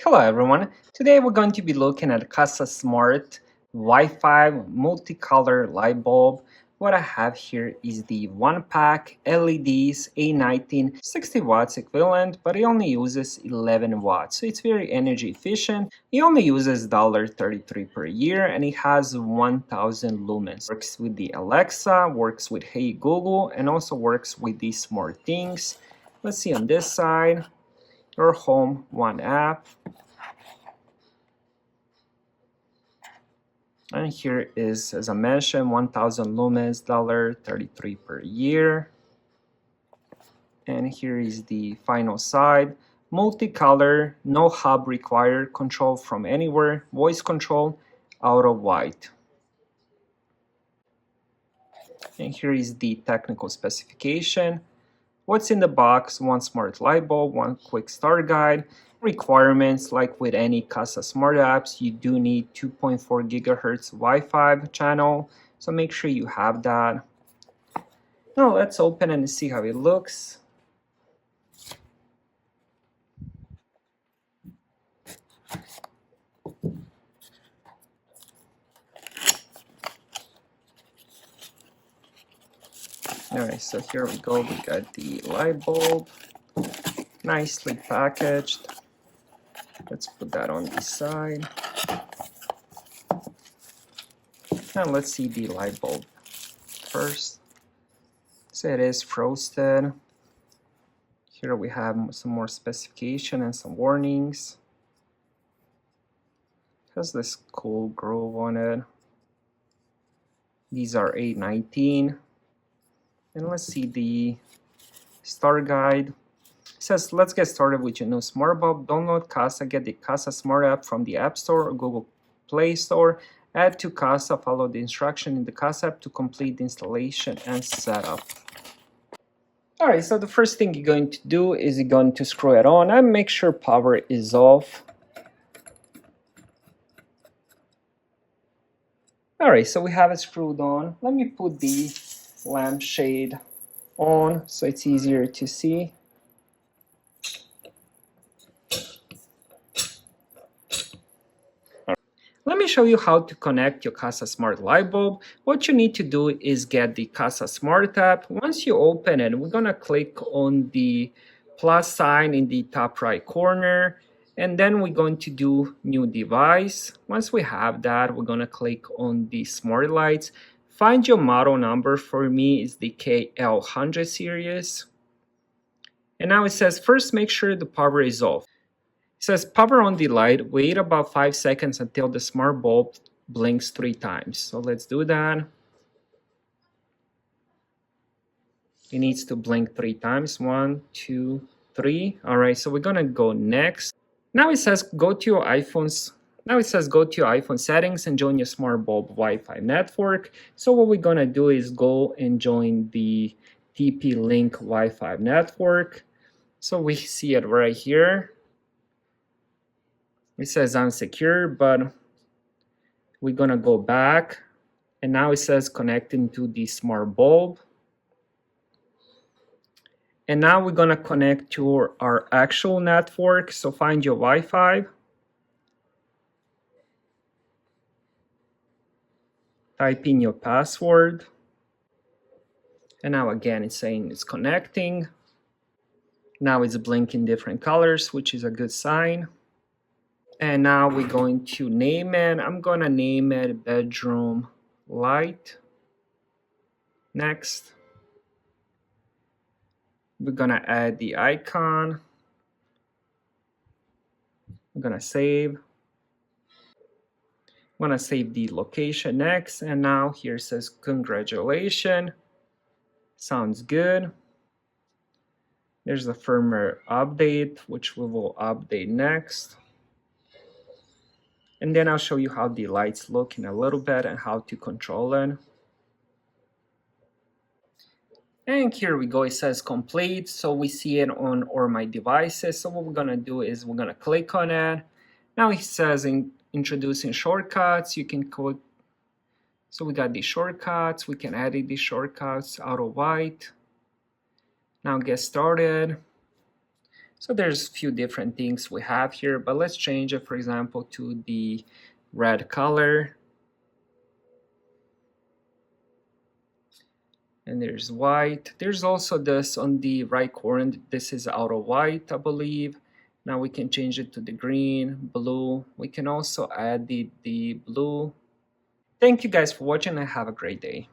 Hello everyone, today we're going to be looking at Kasa Smart Wi-Fi multicolor light bulb. What I have here is the one pack LEDs A19 60 watts equivalent, but it only uses 11 watts, so it's very energy efficient. It only uses $33 per year and it has 1000 lumens. Works with the Alexa, works with Hey Google, and also works with the Smart Things. Let's see on this side, your home, one app. And here is, as I mentioned, 1000 lumens, $33 per year. And here is the final side. Multicolor, no hub required, control from anywhere, voice control, auto white. And here is the technical specification. What's in the box? One smart light bulb, one quick start guide. Requirements, like with any Kasa smart apps, you do need 2.4 gigahertz Wi-Fi channel, so make sure you have that. Now let's open and see how it looks. Alright, so here we go. We got the light bulb, nicely packaged. Let's put that on the side. Now let's see the light bulb first. So it is frosted. Here we have some more specification and some warnings. Has this cool groove on it. These are A19. And let's see the start guide. It says, let's get started with your new smart bulb. Download Kasa, get the Kasa smart app from the App Store or Google Play Store. Add to Kasa, follow the instruction in the Kasa app to complete the installation and setup. Alright, so the first thing you're going to do is you're going to screw it on and make sure power is off. Alright, so we have it screwed on. Let me put the lampshade on so it's easier to see. Let me show you how to connect your Kasa Smart light bulb. What you need to do is get the Kasa Smart app. Once you open it, we're gonna click on the plus sign in the top right corner, and then we're going to do new device. Once we have that, we're gonna click on the smart lights. Find your model number. For me is the KL100 series. And now it says first make sure the power is off. It says power on the light, wait about 5 seconds until the smart bulb blinks 3 times. So let's do that. It needs to blink 3 times. 1, 2, 3. Alright, so we're gonna go next. Now it says go to your iPhone's settings and join your smart bulb Wi-Fi network. So what we're gonna do is go and join the TP-Link Wi-Fi network. So we see it right here. It says unsecure, but we're gonna go back, and now it says connecting to the smart bulb. And now we're gonna connect to our actual network. So find your Wi-Fi. Type in your password. And now again, it's saying it's connecting. Now it's blinking different colors, which is a good sign. And now we're going to name it. I'm gonna name it bedroom light. Next. We're gonna add the icon. I'm gonna save. I'm gonna save the location next. And now here it says congratulations. Sounds good. There's a firmware update, which we will update next. And then I'll show you how the lights look in a little bit and how to control it. And here we go, it says complete. So we see it on all my devices. So what we're gonna do is we're gonna click on it. Now it says introducing shortcuts. You can click. So we got the shortcuts. We can edit the shortcuts, auto white. Now get started. So there's a few different things we have here, but let's change it, for example, to the red color. And there's white. There's also this on the right corner. This is auto white, I believe. Now we can change it to the green, blue. We can also add the blue. Thank you guys for watching and have a great day.